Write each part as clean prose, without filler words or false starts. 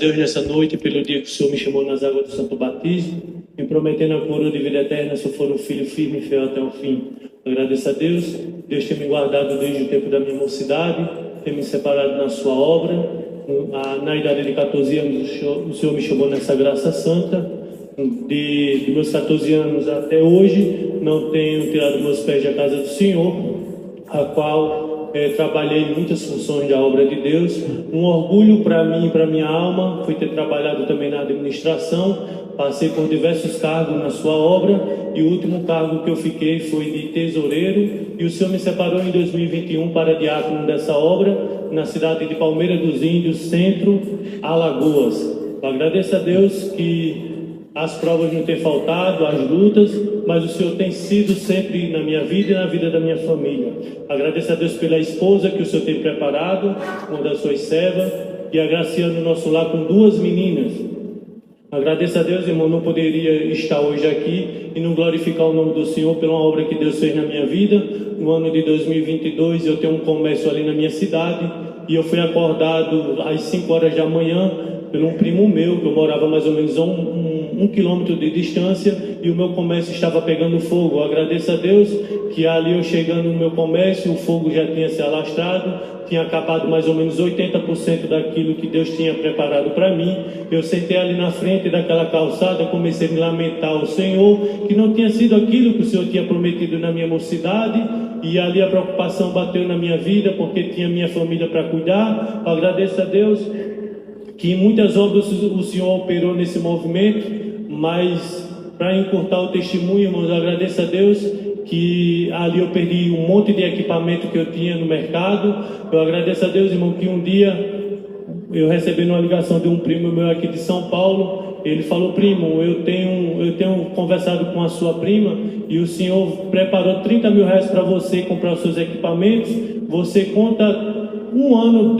Deus, nessa noite, pelo dia que o Senhor me chamou nas águas do Santo Batismo, me prometendo a coroa de vida eterna, se eu for um filho firme e fiel até o fim. Agradeço a Deus, Deus tem me guardado desde o tempo da minha mocidade, tem me separado na sua obra. Na idade de 14 anos, o Senhor me chamou nessa graça santa. De meus 14 anos até hoje, não tenho tirado meus pés da casa do Senhor, a qual trabalhei em muitas funções da obra de Deus. Um orgulho para mim e para minha alma foi ter trabalhado também na administração. Passei por diversos cargos na sua obra e o último cargo que eu fiquei foi de tesoureiro, e o Senhor me separou em 2021 para diácono dessa obra na cidade de Palmeira dos Índios, Centro, Alagoas. Eu agradeço a Deus que as provas não têm faltado, as lutas, mas o Senhor tem sido sempre na minha vida e na vida da minha família. Agradeço a Deus pela esposa que o Senhor tem preparado, uma das suas servas, e agraciando o nosso lar com 2 meninas. Agradeço a Deus, irmão, não poderia estar hoje aqui e não glorificar o nome do Senhor pela obra que Deus fez na minha vida. No ano de 2022 eu tenho um comércio ali na minha cidade e eu fui acordado às 5 horas da manhã por um primo meu, que eu morava mais ou menos a um quilômetro de distância, e o meu comércio estava pegando fogo. Eu agradeço a Deus que ali eu chegando no meu comércio, o fogo já tinha se alastrado, tinha acabado mais ou menos 80% daquilo que Deus tinha preparado para mim. Eu sentei ali na frente daquela calçada, comecei a me lamentar ao Senhor, que não tinha sido aquilo que o Senhor tinha prometido na minha mocidade, e ali a preocupação bateu na minha vida, porque tinha minha família para cuidar. Eu agradeço a Deus que muitas obras o Senhor operou nesse movimento, mas para encurtar o testemunho, irmãos, eu agradeço a Deus que ali eu perdi um monte de equipamento que eu tinha no mercado. Eu agradeço a Deus, irmão, que um dia eu recebi uma ligação de um primo meu aqui de São Paulo. Ele falou: primo, eu tenho conversado com a sua prima e o senhor preparou 30 mil reais para você comprar os seus equipamentos. Você conta um ano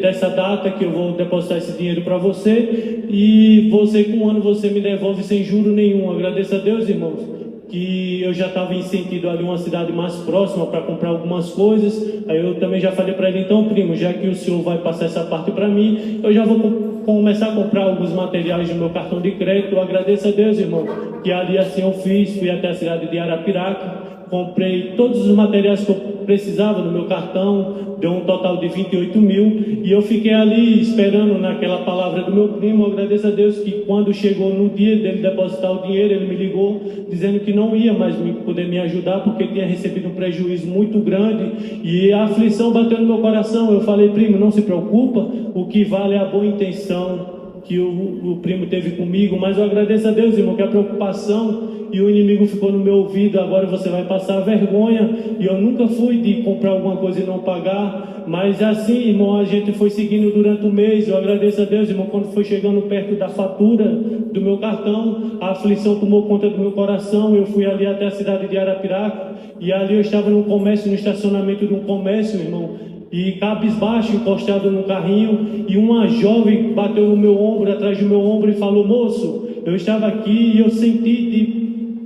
dessa data que eu vou depositar esse dinheiro para você, e você com um ano você me devolve sem juro nenhum. Agradeço a Deus, irmãos, que eu já estava em sentido ali uma cidade mais próxima para comprar algumas coisas. Aí eu também já falei para ele: então, primo, já que o senhor vai passar essa parte para mim, eu já vou começar a comprar alguns materiais do meu cartão de crédito. Eu agradeço a Deus, irmão, que ali assim eu fiz. Fui até a cidade de Arapiraca, comprei todos os materiais que eu precisava no meu cartão, deu um total de 28 mil, e eu fiquei ali esperando naquela palavra do meu primo. Eu agradeço a Deus que quando chegou no dia dele depositar o dinheiro, ele me ligou dizendo que não ia mais poder me ajudar, porque tinha recebido um prejuízo muito grande, e a aflição bateu no meu coração. Eu falei: primo, não se preocupa, o que vale é a boa intenção que o primo teve comigo. Mas eu agradeço a Deus, irmão, que a preocupação e o inimigo ficou no meu ouvido: agora você vai passar vergonha. E eu nunca fui de comprar alguma coisa e não pagar, mas assim, irmão, a gente foi seguindo durante o mês. Eu agradeço a Deus, irmão, quando foi chegando perto da fatura do meu cartão, a aflição tomou conta do meu coração. Eu fui ali até a cidade de Arapiraca, e ali eu estava no comércio, no estacionamento de um comércio, irmão, e cabisbaixo, encostado no carrinho, e uma jovem bateu no meu ombro, atrás do meu ombro, e falou: moço, eu estava aqui e eu senti de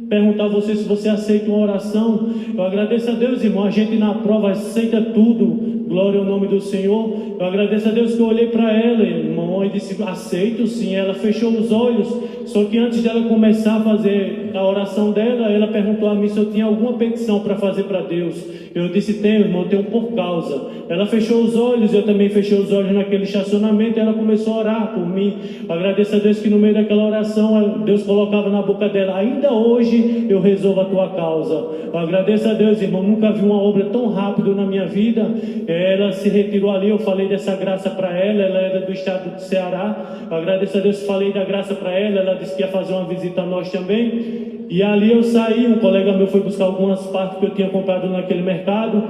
perguntar a você se você aceita uma oração. Eu agradeço a Deus, irmão, a gente na prova aceita tudo, glória ao nome do Senhor. Eu agradeço a Deus que eu olhei para ela, irmão, e disse: aceito sim. Ela fechou os olhos, só que antes dela começar a fazer a oração dela, ela perguntou a mim se eu tinha alguma petição para fazer para Deus. Eu disse: tenho, irmão, tenho por causa. Ela fechou os olhos, eu também fechei os olhos naquele estacionamento, e ela começou a orar por mim. Eu agradeço a Deus que no meio daquela oração, Deus colocava na boca dela: ainda hoje eu resolvo a tua causa. Eu agradeço a Deus, irmão, nunca vi uma obra tão rápido na minha vida. Ela se retirou ali, eu falei dessa graça para ela. Ela era do estado do Ceará. Eu agradeço a Deus, falei da graça para ela. Ela disse que ia fazer uma visita a nós também. E ali eu saí, um colega meu foi buscar algumas partes que eu tinha comprado naquele mercado.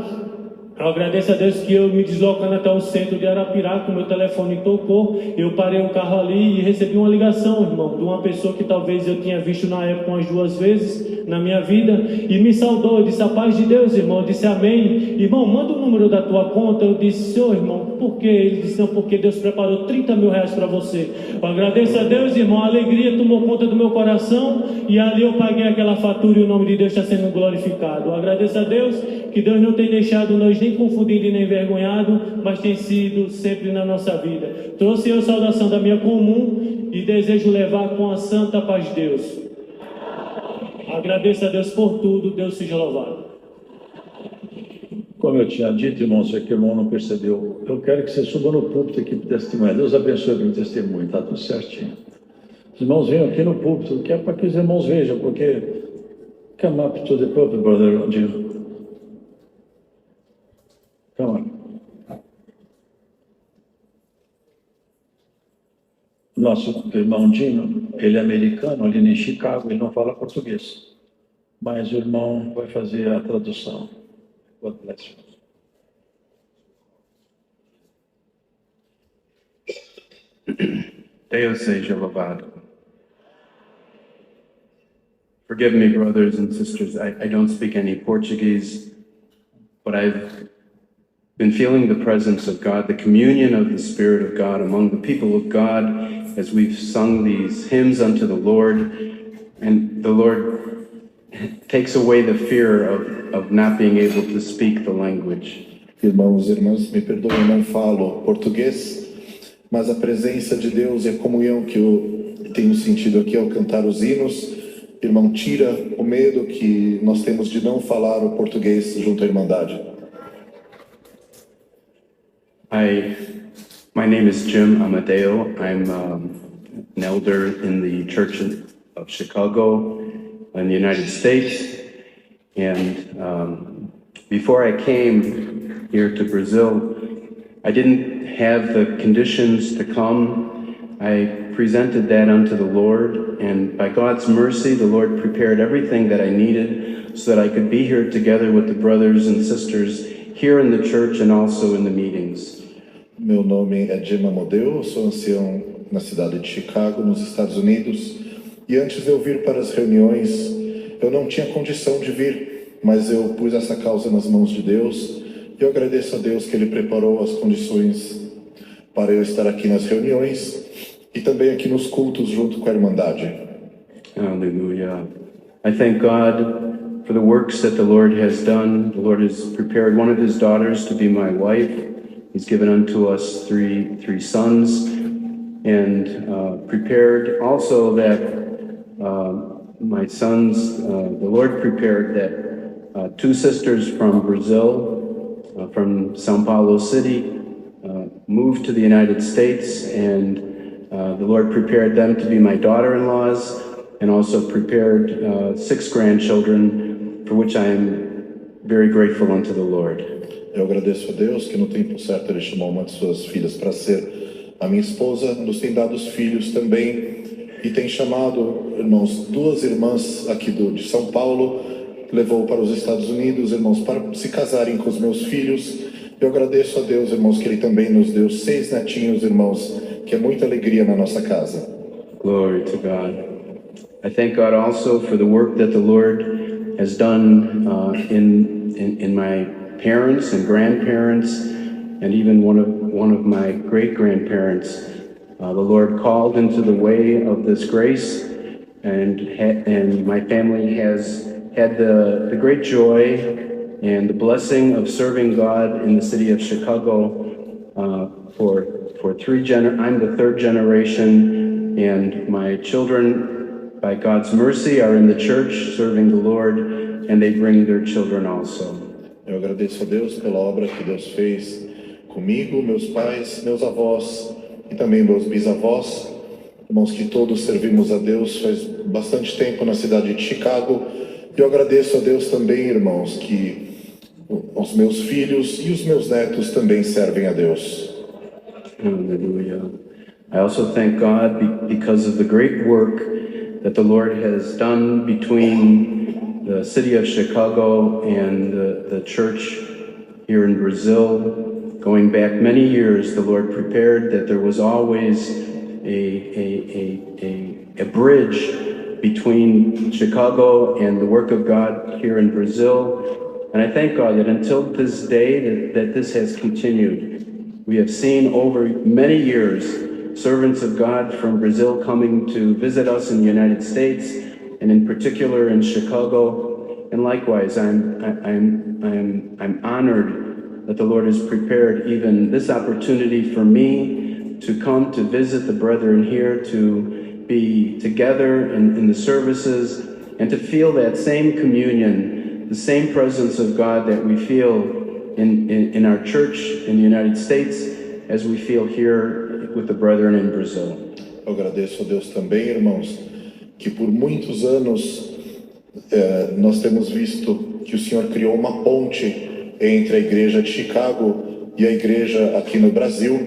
Eu agradeço a Deus que eu me deslocando até o centro de Arapiraca, o meu telefone tocou, eu parei o carro ali e recebi uma ligação, irmão, de uma pessoa que talvez eu tinha visto na época umas 2 vezes na minha vida e me saudou. Eu disse: a paz de Deus, irmão. Eu disse: amém. Irmão, manda o número da tua conta. Eu disse: senhor, irmão, por quê? Ele disse: não, porque Deus preparou 30 mil reais para você. Eu agradeço a Deus, irmão. A alegria tomou conta do meu coração e ali eu paguei aquela fatura e o nome de Deus está sendo glorificado. Eu agradeço a Deus que Deus não tem deixado nós nem confundido e nem envergonhado, mas tem sido sempre na nossa vida. Trouxe eu saudação da minha comum e desejo levar com a santa paz de Deus. Agradeço a Deus por tudo. Deus seja louvado. Como eu tinha dito, irmão, se é que o irmão não percebeu, eu quero que você suba no púlpito aqui para testemunhar. Deus abençoe para o testemunho, está tudo certinho. Os irmãos venham aqui no púlpito, que é para que os irmãos vejam, porque... Come up to the pulpit, brother Dino. Come on. Nosso irmão Dino, ele é americano, ali em Chicago, ele não fala português. Mas o irmão vai fazer a tradução. God bless you. Deus seja louvado. Forgive me, brothers and sisters, I don't speak any Portuguese, but I've been feeling the presence of God, the communion of the Spirit of God among the people of God as we've sung these hymns unto the Lord, and the Lord takes away the fear of not being able to speak the language. Irmãos e irmãs, me perdoem, não falo português, mas a presença de Deus e a comunhão que eu tenho sentido aqui ao cantar os hinos, irmão, tira o medo que nós temos de não falar o português junto à Irmandade. My name is Jim Amadeo. I'm an elder in the Church of Chicago in the United States. And before I came here to Brazil, I didn't have the conditions to come. I presented that unto the Lord, and by God's mercy, the Lord prepared everything that I needed so that I could be here together with the brothers and sisters here in the church and also in the meetings. Meu nome é Jim Amadeo, sou ancião na cidade de Chicago, nos Estados Unidos, e antes de eu vir para as reuniões, eu não tinha condição de vir, mas eu pus essa causa nas mãos de Deus, e eu agradeço a Deus que Ele preparou as condições para eu estar aqui nas reuniões e também aqui nos cultos junto com a Irmandade. Hallelujah. I thank God for the works that the Lord has done. The Lord has prepared one of His daughters to be my wife. He's given unto us three sons, and prepared also that my sons, the Lord prepared that two sisters from Brazil, from São Paulo City, moved to the United States, and the Lord prepared them to be my daughter-in-laws, and also prepared 6 grandchildren, for which I am very grateful unto the Lord. Eu agradeço a Deus que no tempo certo Ele chamou uma de suas filhas para ser a minha esposa, nos tem dado os filhos também, e tem chamado, irmãos, 2 irmãs aqui de São Paulo, levou para os Estados Unidos, irmãos, para se casarem com os meus filhos. Eu agradeço a Deus, irmãos, que Ele também nos deu 6 netinhos, irmãos, que é muita alegria na nossa casa. Glory to God. I thank God also for the work that the Lord has done in my parents and grandparents, and even one of my great-grandparents. The Lord called into the way of this grace, and my family has had the great joy and the blessing of serving God in the city of Chicago for 3 I'm the 3rd generation, and my children, by God's mercy, are in the church serving the Lord, and they bring their children also. Eu agradeço a Deus pela obra que Deus fez comigo, meus pais, meus avós e também meus bisavós. Irmãos, que todos servimos a Deus faz bastante tempo na cidade de Chicago. Eu agradeço a Deus também, irmãos, que os meus filhos e os meus netos também servem a Deus. Hallelujah. I also thank God because of the great work that the Lord has done between the city of Chicago and the church here in Brazil. Going back many years, the Lord prepared that there was always a bridge between Chicago and the work of God here in Brazil. And I thank God that until this day that this has continued. We have seen over many years servants of God from Brazil coming to visit us in the United States, and in particular in Chicago. And likewise, I'm honored that the Lord has prepared even this opportunity for me to come to visit the brethren here, to be together in the services, and to feel that same communion, the same presence of God that we feel in our church in the United States, as we feel here with the brethren in Brazil. Eu agradeço a Deus também, irmãos, que por muitos anos nós temos visto que o Senhor criou uma ponte entre a igreja de Chicago e a igreja aqui no Brasil,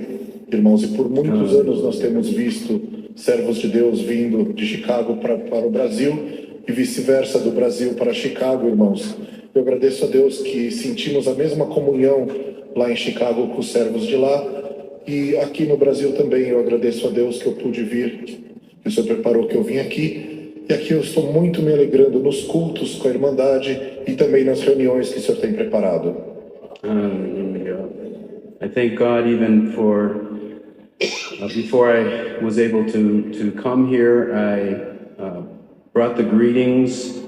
irmãos, e por muitos anos nós temos visto servos de Deus vindo de Chicago para o Brasil e vice-versa, do Brasil para Chicago, irmãos. Eu agradeço a Deus que sentimos a mesma comunhão lá em Chicago com os servos de lá, e aqui no Brasil também. Eu agradeço a Deus que eu pude vir, que o Senhor preparou que eu vim aqui, e aqui eu estou muito me alegrando nos cultos com a Irmandade e também nas reuniões que o Senhor tem preparado. I thank God even for, before I was able to come here, I brought the greetings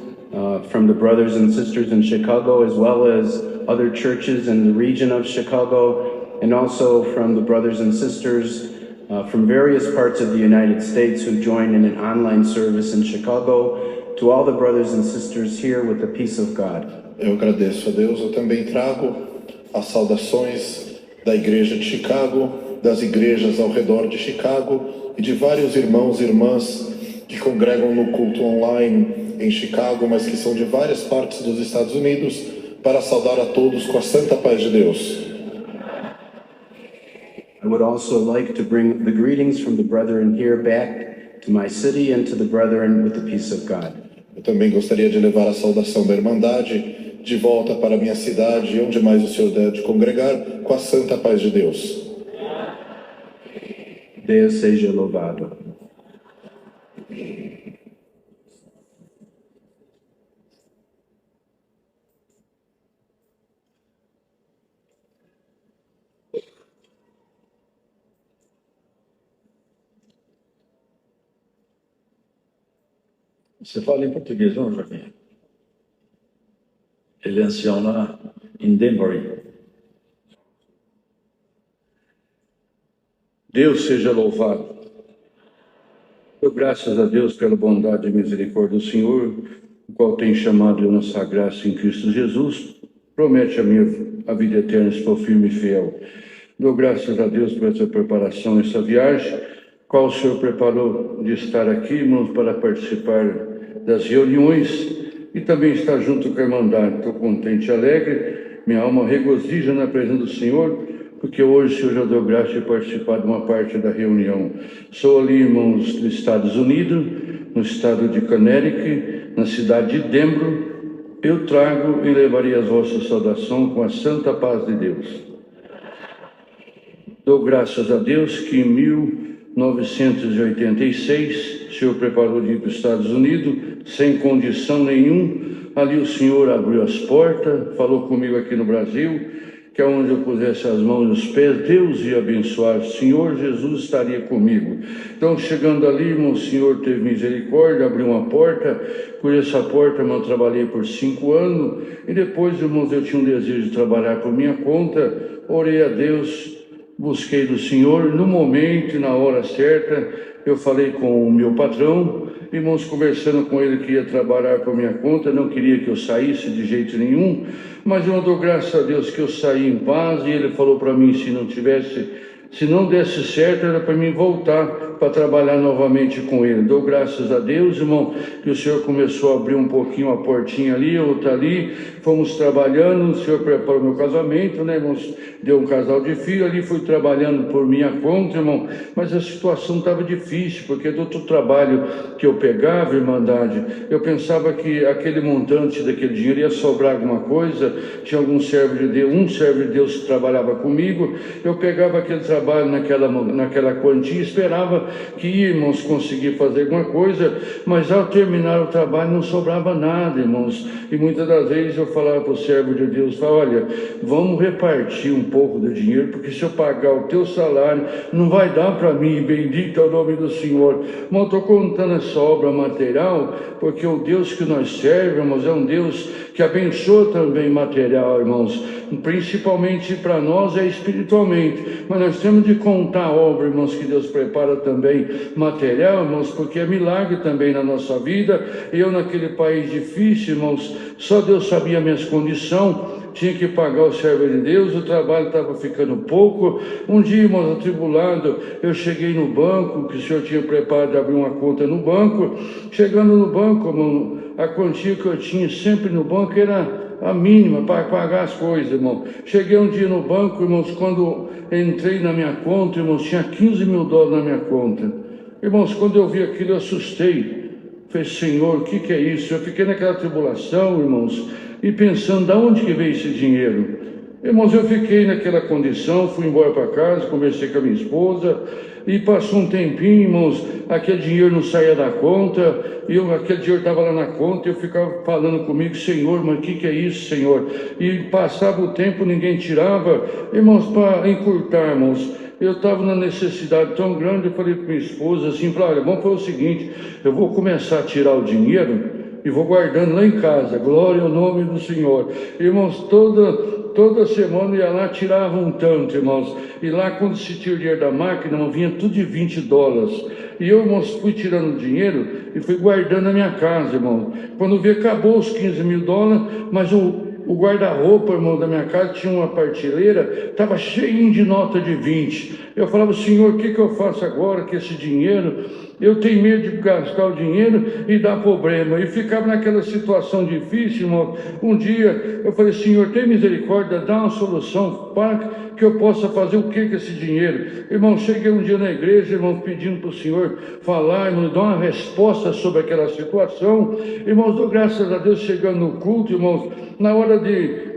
from the brothers and sisters in Chicago, as well as other churches in the region of Chicago, and also from the brothers and sisters from various parts of the United States who joined in an online service in Chicago, to all the brothers and sisters here with the peace of God. Eu agradeço a Deus. Eu também trago as saudações da igreja de Chicago, das igrejas ao redor de Chicago e de vários irmãos e irmãs que congregam no culto online em Chicago, mas que são de várias partes dos Estados Unidos, para saudar a todos com a santa paz de Deus. I would also like to bring the greetings from the brethren here back to my city and to the brethren with the peace of God. Eu também gostaria de levar a saudação da Irmandade de volta para a minha cidade, onde mais o Senhor deve congregar, com a santa paz de Deus. Deus seja louvado. Você fala em português, não, Joaquim? Ele é ancião lá em Denver. Deus seja louvado. Eu, graças a Deus pela bondade e misericórdia do Senhor, o qual tem chamado a nossa graça em Cristo Jesus, promete a vida eterna, estou firme e fiel. Dou graças a Deus por essa preparação, essa viagem, qual o Senhor preparou de estar aqui, irmãos, para participar das reuniões e também estar junto com a Irmandade. Estou contente e alegre, minha alma regozija na presença do Senhor, porque hoje o Senhor já deu graça de participar de uma parte da reunião. Sou ali, irmãos, dos Estados Unidos, no estado de Connecticut, na cidade de Denver. Eu trago e levarei as vossas saudações com a santa paz de Deus. Dou graças a Deus que em 1986, o Senhor preparou de ir para os Estados Unidos, sem condição nenhuma. Ali o Senhor abriu as portas, falou comigo aqui no Brasil, que aonde eu pusesse as mãos e os pés, Deus ia abençoar. O Senhor Jesus estaria comigo. Então, chegando ali, irmão, o Senhor teve misericórdia, abriu uma porta. Por essa porta, irmão, eu trabalhei por 5 anos. E depois, irmãos, eu tinha um desejo de trabalhar por minha conta. Orei a Deus, busquei do Senhor. No momento e na hora certa, eu falei com o meu patrão, irmãos, conversando com ele que ia trabalhar por minha conta, não queria que eu saísse de jeito nenhum, mas eu dou graças a Deus que eu saí em paz, e ele falou para mim, se não desse certo, era para mim voltar para trabalhar novamente com ele. Dou graças a Deus, irmão, que o Senhor começou a abrir um pouquinho a portinha ali, outra ali, fomos trabalhando, o Senhor preparou meu casamento, né, irmãos? Deu um casal de filho ali, fui trabalhando por minha conta, irmão, mas a situação estava difícil, porque do outro trabalho que eu pegava, Irmandade, eu pensava que aquele montante daquele dinheiro ia sobrar alguma coisa. Tinha algum servo de Deus, um servo de Deus que trabalhava comigo, eu pegava aquele trabalho naquela quantia, esperava achava que ia, irmãos, conseguir fazer alguma coisa, mas ao terminar o trabalho não sobrava nada, irmãos. E muitas das vezes eu falava para o servo de Deus, olha, vamos repartir um pouco do dinheiro, porque se eu pagar o teu salário, não vai dar para mim, bendito é o nome do Senhor. Irmão, estou contando essa obra material, porque o Deus que nós servemos é um Deus que abençoa também material, irmãos, principalmente para nós é espiritualmente, mas nós temos de contar a obra, irmãos, que Deus prepara também material, irmãos, porque é milagre também na nossa vida. Eu naquele país difícil, irmãos, só Deus sabia minhas condições, tinha que pagar o servo de Deus, o trabalho estava ficando pouco. Um dia, irmãos, atribulado, eu cheguei no banco, que o senhor tinha preparado de abrir uma conta no banco. Chegando no banco, irmão, a quantia que eu tinha sempre no banco era a mínima para pagar as coisas, irmão. Cheguei um dia no banco, irmãos, quando entrei na minha conta, irmãos, tinha 15 mil dólares na minha conta. Irmãos, quando eu vi aquilo, eu assustei. Falei, Senhor, o que é isso? Eu fiquei naquela tribulação, irmãos, e pensando, de onde que veio esse dinheiro? Irmãos, eu fiquei naquela condição, fui embora para casa, conversei com a minha esposa, e passou um tempinho, irmãos, aquele dinheiro não saía da conta, e aquele dinheiro estava lá na conta, e eu ficava falando comigo, Senhor, mas o que é isso, Senhor? E passava o tempo, ninguém tirava. Irmãos, para encurtar, irmãos, eu estava na necessidade tão grande, eu falei para minha esposa assim, olha, vamos fazer o seguinte, eu vou começar a tirar o dinheiro e vou guardando lá em casa, glória ao nome do Senhor. Irmãos, toda semana ia lá, tirava um tanto, irmãos, e lá quando se tira o dinheiro da máquina, irmão, vinha tudo de 20 dólares, e eu, irmãos, fui tirando o dinheiro e fui guardando na minha casa, irmão. Quando vi, acabou os 15 mil dólares, mas o guarda-roupa, irmão, da minha casa tinha uma partilheira, estava cheio de nota de 20. Eu falava, Senhor, o que eu faço agora com esse dinheiro? Eu tenho medo de gastar o dinheiro e dar problema. E ficava naquela situação difícil, irmão. Um dia eu falei, Senhor, tem misericórdia, dá uma solução para que eu possa fazer o que com esse dinheiro? Irmão, cheguei um dia na igreja, irmão, pedindo para o Senhor falar, irmão, dar uma resposta sobre aquela situação. Irmãos, dou graças a Deus, chegando no culto, irmãos, na hora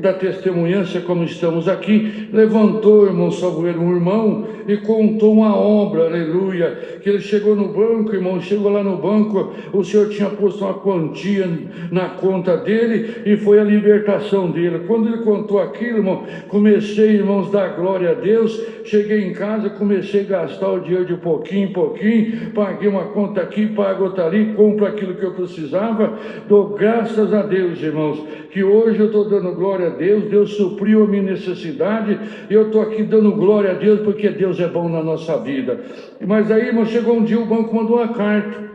da testemunhança, como estamos aqui, levantou, irmão Samuel, um irmão, e contou uma obra, aleluia, que ele chegou no banco, irmão, chegou lá no banco, o Senhor tinha posto uma quantia na conta dele, e foi a libertação dele. Quando ele contou aquilo, irmão, comecei, irmãos, a dar glória a Deus. Cheguei em casa, comecei a gastar o dinheiro de pouquinho em pouquinho, paguei uma conta aqui, pago outra ali, compro aquilo que eu precisava. Dou graças a Deus, irmãos, que hoje eu estou dando glória a Deus, Deus supriu a minha necessidade, e eu estou aqui dando glória a Deus, porque Deus é bom na nossa vida. Mas aí, irmão, chegou um dia, o banco mandou uma carta.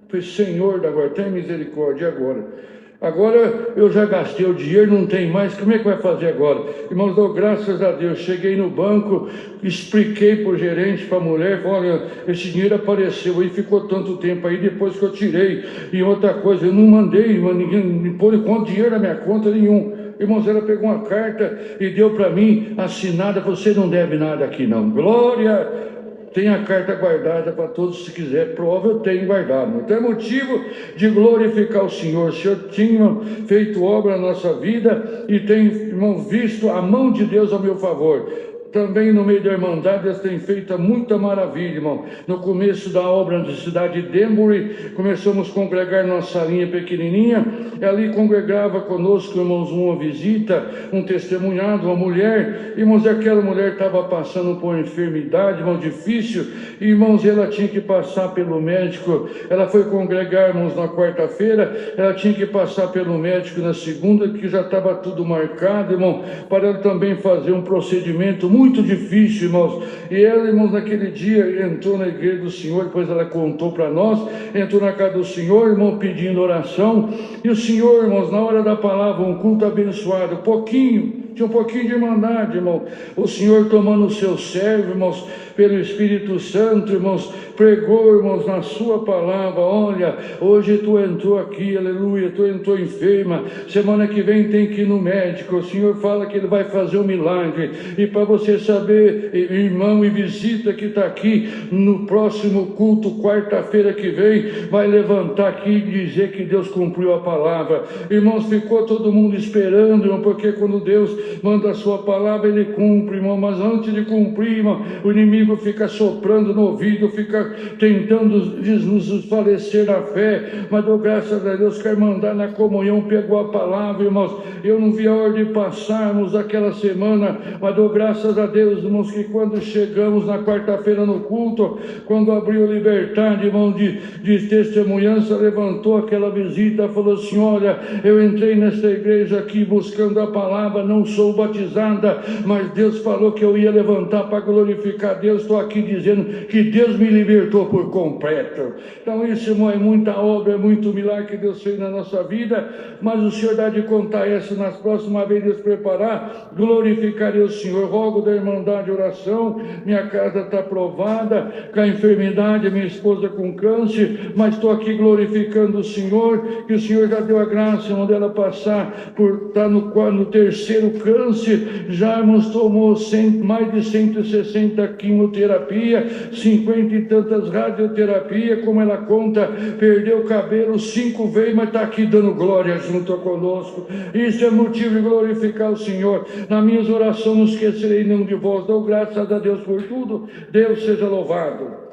Falei, Senhor, agora tem misericórdia agora. Agora eu já gastei o dinheiro, não tem mais, como é que vai fazer agora? Irmãos, dou graças a Deus, cheguei no banco, expliquei para o gerente, para a mulher, falei, olha, esse dinheiro apareceu aí, ficou tanto tempo aí, depois que eu tirei. E outra coisa, eu não mandei, ninguém me pôs dinheiro na minha conta nenhum. Irmãos, ela pegou uma carta e deu para mim, assinada, você não deve nada aqui não. Glória! Tem a carta guardada para todos, se quiser, prova eu tenho guardado. Não tem motivo de glorificar o Senhor. O Senhor tinha feito obra na nossa vida e tem, irmão, visto a mão de Deus ao meu favor. Também no meio da Irmandade, eles têm feito muita maravilha, irmão. No começo da obra na cidade de Denbury, começamos a congregar numa salinha pequenininha, e ali congregava conosco, irmãos, uma visita, um testemunhado, uma mulher. Irmãos, aquela mulher estava passando por uma enfermidade, irmão, difícil. Irmãos, ela tinha que passar pelo médico. Ela foi congregar, irmãos, na quarta-feira, ela tinha que passar pelo médico na segunda, que já estava tudo marcado, irmão, para ela também fazer um procedimento muito difícil, irmãos. E ela, irmãos, naquele dia entrou na igreja do Senhor, depois ela contou para nós, entrou na casa do Senhor, irmão, pedindo oração. E o Senhor, irmãos, na hora da palavra, um culto abençoado, tinha um pouquinho de irmandade, irmão. O Senhor tomando o seu servo, irmãos, pelo Espírito Santo, irmãos, pregou, irmãos, na sua palavra, olha, hoje tu entrou aqui, aleluia, tu entrou enferma, semana que vem tem que ir no médico, o Senhor fala que Ele vai fazer um milagre, e para você saber, irmão e visita que está aqui, no próximo culto, quarta-feira que vem, vai levantar aqui e dizer que Deus cumpriu a palavra. Irmãos, ficou todo mundo esperando, irmão, porque quando Deus manda a sua palavra, Ele cumpre, irmão, mas antes de cumprir, irmão, o inimigo inimigo fica soprando no ouvido, fica tentando nos falecer na fé, mas dou graças a Deus que a irmandade na comunhão pegou a palavra, irmãos. Eu não vi a hora de passarmos aquela semana, mas dou graças a Deus, irmãos, que quando chegamos na quarta-feira no culto, quando abriu Liberdade, irmão, de testemunhança, levantou aquela visita, falou assim: olha, eu entrei nesta igreja aqui buscando a palavra, não sou batizada, mas Deus falou que eu ia levantar para glorificar Deus. Estou aqui dizendo que Deus me libertou por completo. Então isso, irmão, é muita obra, é muito milagre que Deus fez na nossa vida, mas o Senhor dá de contar isso nas próximas vezes, Deus preparar, glorificarei o Senhor. Rogo da irmandade oração, minha casa está aprovada, com a enfermidade, minha esposa com câncer, mas estou aqui glorificando o Senhor, que o Senhor já deu a graça, irmão, dela passar por estar no terceiro câncer, já, irmãos, tomou mais de 160 quimioterapia, 50 e tantas radioterapia, como ela conta, perdeu o cabelo, 5 vezes, mas está aqui dando glória junto conosco. Isso é motivo de glorificar o Senhor. Nas minhas orações não esquecerei nenhum de vós. Dou graças a Deus por tudo. Deus seja louvado.